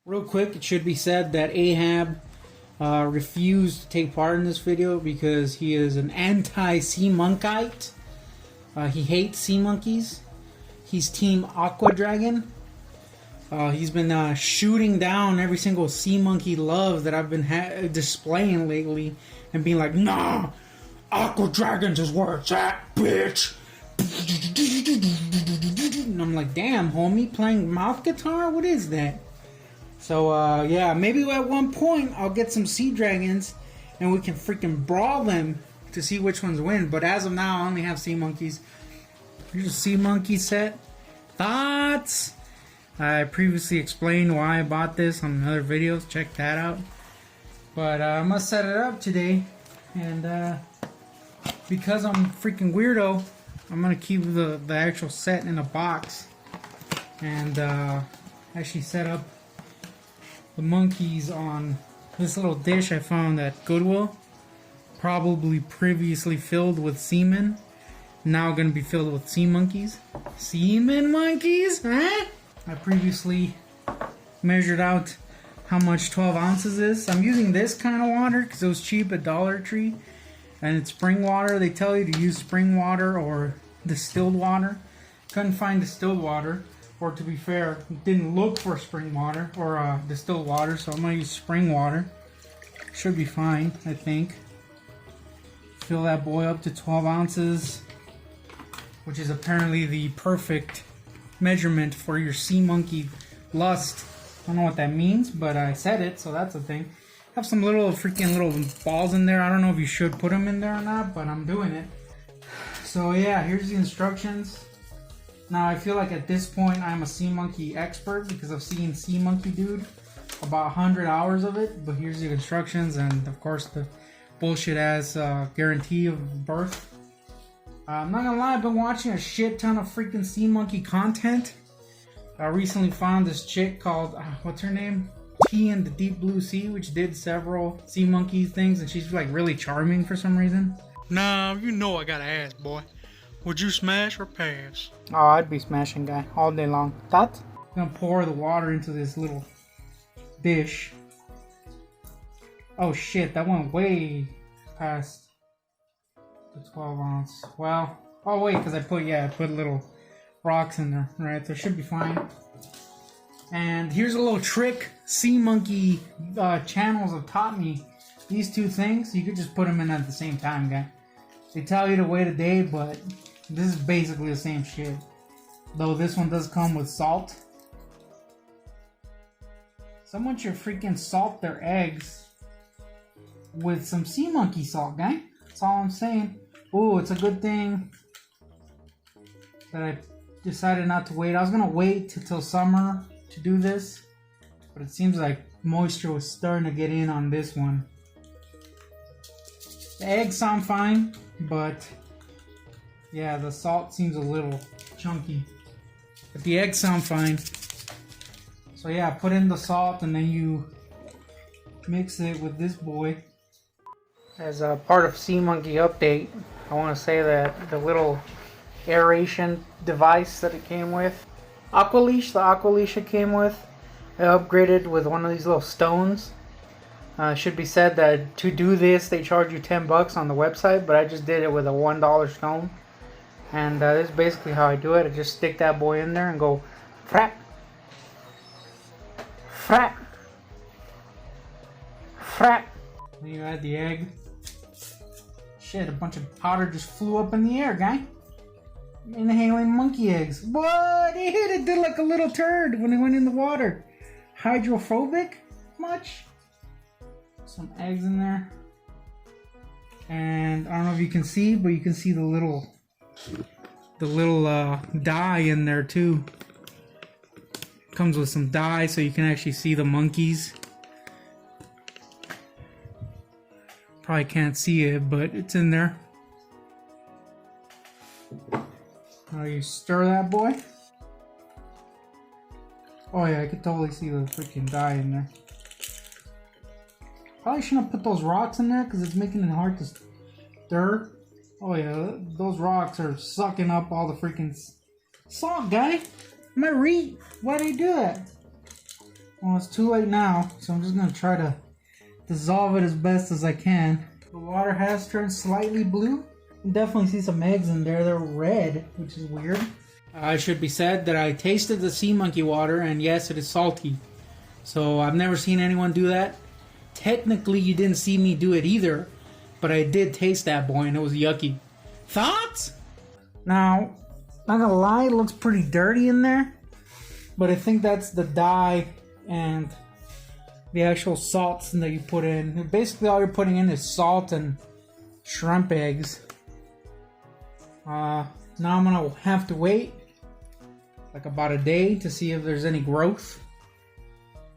Real quick, it should be said that Ahab refused to take part in this video because he is an anti-sea monkite. He hates sea monkeys. He's Team Aqua Dragon. He's been shooting down every single sea monkey love that I've been displaying lately and being like, nah, Aqua Dragons is where it's at, bitch. And I'm like, damn, homie, playing mouth guitar? What is that? So, yeah, maybe at one point I'll get some sea dragons and we can freaking brawl them to see which ones win. But as of now, I only have sea monkeys. Here's a sea monkey set. Thoughts? I previously explained why I bought this on other videos. Check that out. But I'm going to set it up today. And because I'm a freaking weirdo, I'm going to keep the actual set in a box. And actually set up the monkeys on this little dish I found at Goodwill. Probably previously filled with semen. Now going to be filled with sea monkeys. Semen monkeys? Huh? I previously measured out how much 12 ounces is. I'm using this kind of water because it was cheap at Dollar Tree. And it's spring water. They tell you to use spring water or distilled water. Couldn't find distilled water. Or to be fair, didn't look for spring water or distilled water, so I'm going to use spring water. Should be fine, I think. Fill that boy up to 12 ounces, which is apparently the perfect measurement for your sea monkey lust. I don't know what that means, but I said it, so that's a thing. Have some little balls in there. I don't know if you should put them in there or not, but I'm doing it. So yeah, here's the instructions. Now I feel like at this point I'm a sea monkey expert because I've seen Sea Monkey Dude about 100 hours of it. But here's the instructions and of course the bullshit ass guarantee of birth. I'm not gonna lie, I've been watching a shit ton of freaking sea monkey content. I recently found this chick called, what's her name? T in the Deep Blue Sea, which did several sea monkey things, and she's like really charming for some reason. Nah, you know I gotta ask, boy. Would you smash or pass? Oh, I'd be smashing, guy, all day long. Thoughts? I'm gonna pour the water into this little dish. Oh shit, that went way past the 12 ounce. Well, oh wait, because I put little rocks in there, right? So it should be fine. And here's a little trick sea monkey channels have taught me. These two things, you could just put them in at the same time, guy. They tell you to wait a day, but this is basically the same shit. Though this one does come with salt. Someone should freaking salt their eggs with some sea monkey salt, guy. That's all I'm saying. Ooh, it's a good thing that I decided not to wait. I was gonna wait till summer to do this, but it seems like moisture was starting to get in on this one. The eggs sound fine, but yeah, the salt seems a little chunky. But the eggs sound fine. So yeah, put in the salt and then you mix it with this boy. As a part of Sea Monkey Update, I want to say that the little aeration device that it came with, the Aqua Leash it came with, I upgraded with one of these little stones. Should be said that to do this they charge you $10 on the website, but I just did it with a $1 stone. And this is basically how I do it. I just stick that boy in there and go frap, frap, frap. Then you add the egg. Shit, a bunch of powder just flew up in the air, guy. Inhaling monkey eggs. What? It did like a little turd when it went in the water. Hydrophobic? Much? Some eggs in there. And I don't know if you can see, but you can see the little dye in there too. Comes with some dye so you can actually see the monkeys. Probably can't see it, but it's in there. Now you stir that boy. Oh yeah, I could totally see the freaking dye in there. Probably shouldn't have put those rocks in there because it's making it hard to stir. Oh yeah, those rocks are sucking up all the freaking salt, guy. Why'd I do that? Well, it's too late now, so I'm just gonna try to dissolve it as best as I can. The water has turned slightly blue. You can definitely see some eggs in there. They're red, which is weird. I should be said that I tasted the sea monkey water, and yes, it is salty. So I've never seen anyone do that. Technically, you didn't see me do it either, but I did taste that boy, and it was yucky. Thoughts? Now, not gonna lie, it looks pretty dirty in there, but I think that's the dye and the actual salts that you put in. Basically, all you're putting in is salt and shrimp eggs. Now I'm gonna have to wait like about a day to see if there's any growth.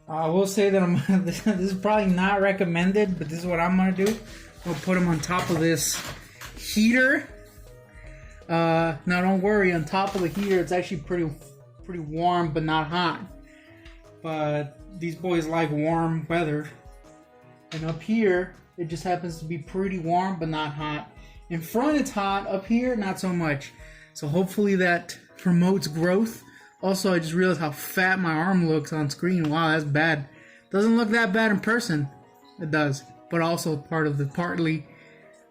I will say that this is probably not recommended, but this is what I'm gonna do. We'll put them on top of this heater. Now don't worry, on top of the heater it's actually pretty warm but not hot. But these boys like warm weather. And up here it just happens to be pretty warm but not hot. In front it's hot, up here not so much. So hopefully that promotes growth. Also, I just realized how fat my arm looks on screen. Wow, that's bad. Doesn't look that bad in person. It does. But also partly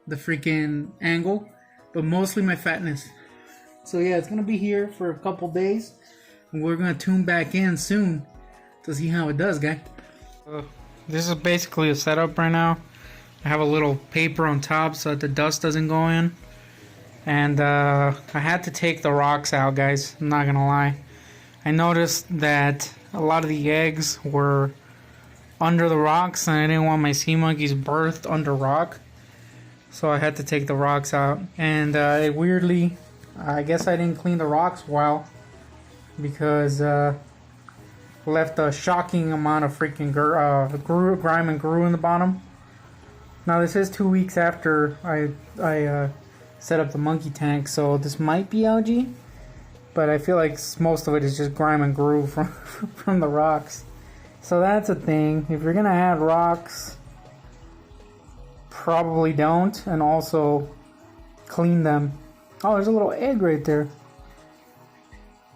the freaking angle. But mostly my fatness. So yeah, it's going to be here for a couple days. And we're going to tune back in soon to see how it does, guy. This is basically a setup right now. I have a little paper on top so that the dust doesn't go in. And I had to take the rocks out, guys. I'm not going to lie. I noticed that a lot of the eggs were under the rocks, and I didn't want my sea monkeys birthed under rock, so I had to take the rocks out. And weirdly, I guess I didn't clean the rocks well, because left a shocking amount of freaking grime and grue in the bottom. Now this is 2 weeks after I set up the monkey tank, so this might be algae. But I feel like most of it is just grime and grue from the rocks. So that's a thing. If you're gonna add rocks, probably don't. And also clean them. Oh, there's a little egg right there.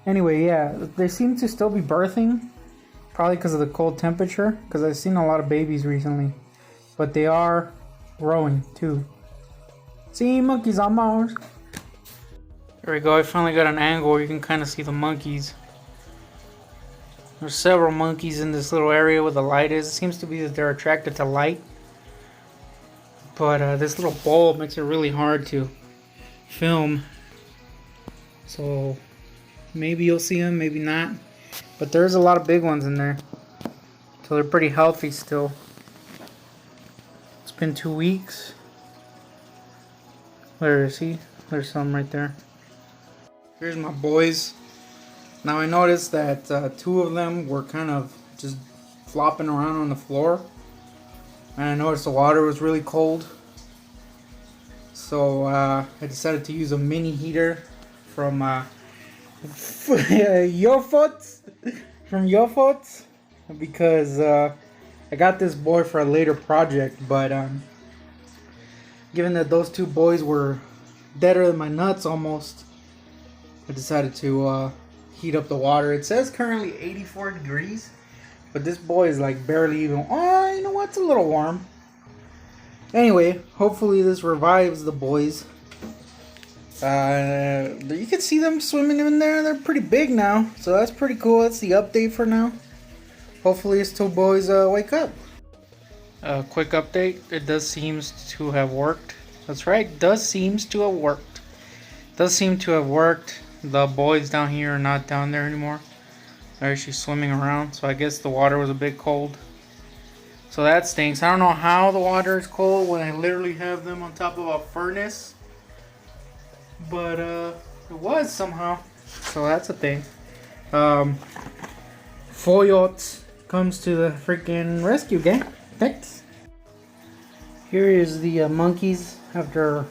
Anyway, yeah, they seem to still be birthing. Probably because of the cold temperature. Because I've seen a lot of babies recently. But they are growing too. See, monkeys on Mars. There we go, I finally got an angle where you can kind of see the monkeys. There's several monkeys in this little area where the light is. It seems to be that they're attracted to light. But this little bulb makes it really hard to film. So maybe you'll see them, maybe not. But there's a lot of big ones in there. So they're pretty healthy still. It's been 2 weeks. Where is he? There's some right there. Here's my boys. Now I noticed that 2 of them were kind of just flopping around on the floor. And I noticed the water was really cold. So I decided to use a mini heater from Yofots. Because I got this boy for a later project. But given that those 2 boys were deader than my nuts almost, I decided to heat up the water. It says currently 84 degrees, but this boy is like barely even. Oh, you know what? It's a little warm. Anyway, hopefully this revives the boys. You can see them swimming in there. They're pretty big now, so that's pretty cool. That's the update for now. Hopefully these 2 boys wake up. Quick update. It does seem to have worked. That's right. Does seems to have worked. Does seem to have worked. The boys down here are not down there anymore. They're actually swimming around. So I guess the water was a bit cold. So that stinks. I don't know how the water is cold when I literally have them on top of a furnace. But it was somehow. So that's a thing. Foyot comes to the freaking rescue, gang. Thanks. Here is the monkeys after,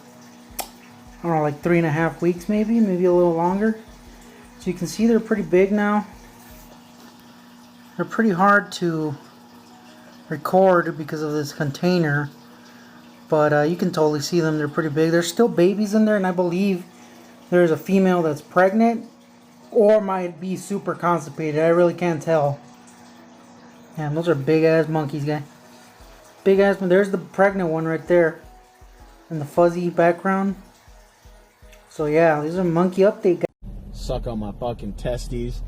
I don't know, like 3.5 weeks maybe a little longer. So you can see they're pretty big now. They're pretty hard to record because of this container, but you can totally see them. They're pretty big. There's still babies in there, and I believe there's a female that's pregnant or might be super constipated. I really can't tell. Damn, those are big ass monkeys, guy. Big ass one. There's the pregnant one right there. In the fuzzy background. So yeah, these are monkey update, guys. Suck on my fucking testes.